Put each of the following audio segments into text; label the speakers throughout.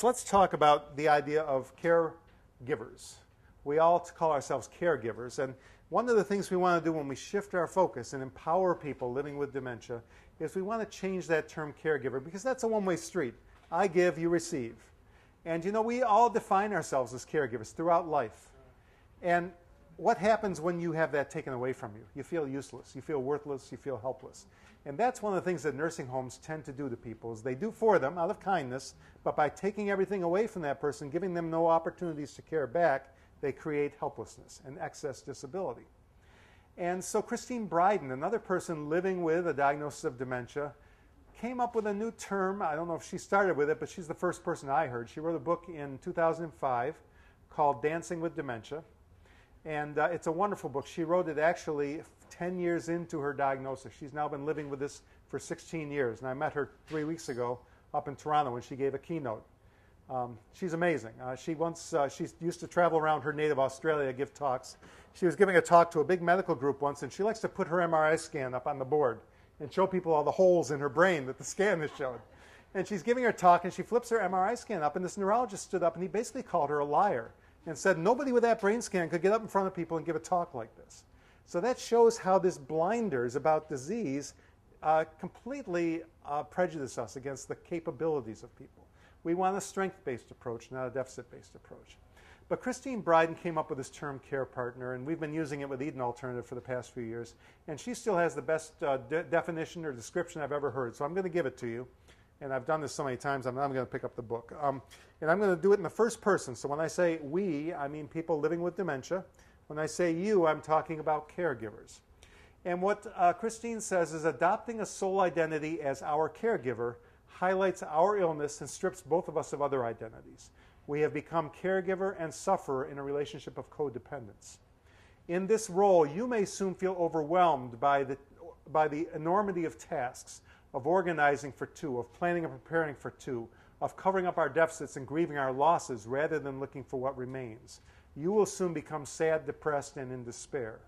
Speaker 1: So let's talk about the idea of caregivers. We all call ourselves caregivers, and one of the things we want to do when we shift our focus and empower people living with dementia is we want to change that term caregiver, because that's a one-way street. I give, you receive. And you know, we all define ourselves as caregivers throughout life. And what happens when you have that taken away from you? You feel useless, you feel worthless, you feel helpless. And that's one of the things that nursing homes tend to do to people, is they do for them out of kindness, but by taking everything away from that person, giving them no opportunities to care back, they create helplessness and excess disability. And so Christine Bryden, another person living with a diagnosis of dementia, came up with a new term. I don't know if she started with it, but she's the first person I heard. She wrote a book in 2005 called Dancing with Dementia. And it's a wonderful book. She wrote it actually 10 years into her diagnosis. She's now been living with this for 16 years. And I met her 3 weeks ago up in Toronto when she gave a keynote. She's amazing. She used to travel around her native Australia, give talks. She was giving a talk to a big medical group once, and she likes to put her MRI scan up on the board and show people all the holes in her brain that the scan has showed. And she's giving her talk, and she flips her MRI scan up, and this neurologist stood up, and he basically called her a liar and said nobody with that brain scan could get up in front of people and give a talk like this. So that shows how this blinders about disease completely prejudice us against the capabilities of people. We want a strength-based approach, not a deficit-based approach. But Christine Bryden came up with this term CarePartner, and we've been using it with Eden Alternative for the past few years. And she still has the best definition or description I've ever heard. So I'm going to give it to you. And I've done this so many times, I'm going to pick up the book. And I'm going to do it in the first person. So when I say we, I mean people living with dementia. When I say you, I'm talking about caregivers. And what Christine says is adopting a sole identity as our caregiver highlights our illness and strips both of us of other identities. We have become caregiver and sufferer in a relationship of codependence. In this role, you may soon feel overwhelmed by the enormity of tasks, of organizing for two, of planning and preparing for two, of covering up our deficits and grieving our losses rather than looking for what remains. You will soon become sad, depressed, and in despair.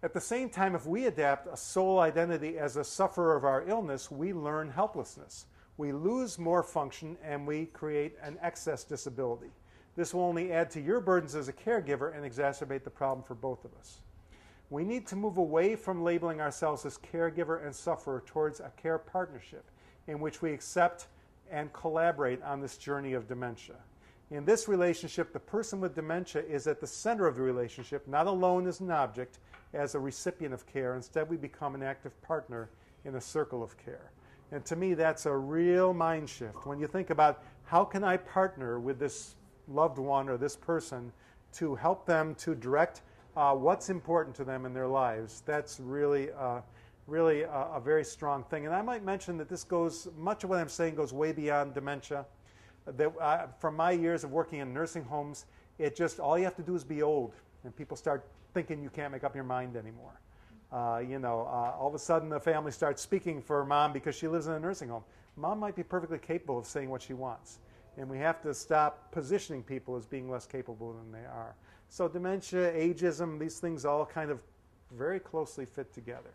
Speaker 1: At the same time, if we adapt a sole identity as a sufferer of our illness, we learn helplessness. We lose more function and we create an excess disability. This will only add to your burdens as a caregiver and exacerbate the problem for both of us. We need to move away from labeling ourselves as caregiver and sufferer towards a care partnership in which we accept and collaborate on this journey of dementia. In this relationship, the person with dementia is at the center of the relationship, not alone as an object, as a recipient of care. Instead, we become an active partner in a circle of care. And to me, that's a real mind shift. When you think about how can I partner with this loved one or this person to help them to direct what's important to them in their lives, that's really a very strong thing. And I might mention that this goes, much of what I'm saying goes way beyond dementia. From my years of working in nursing homes, all you have to do is be old, and people start thinking you can't make up your mind anymore. All of a sudden the family starts speaking for mom because she lives in a nursing home. Mom might be perfectly capable of saying what she wants, and we have to stop positioning people as being less capable than they are. So dementia, ageism, these things all kind of very closely fit together.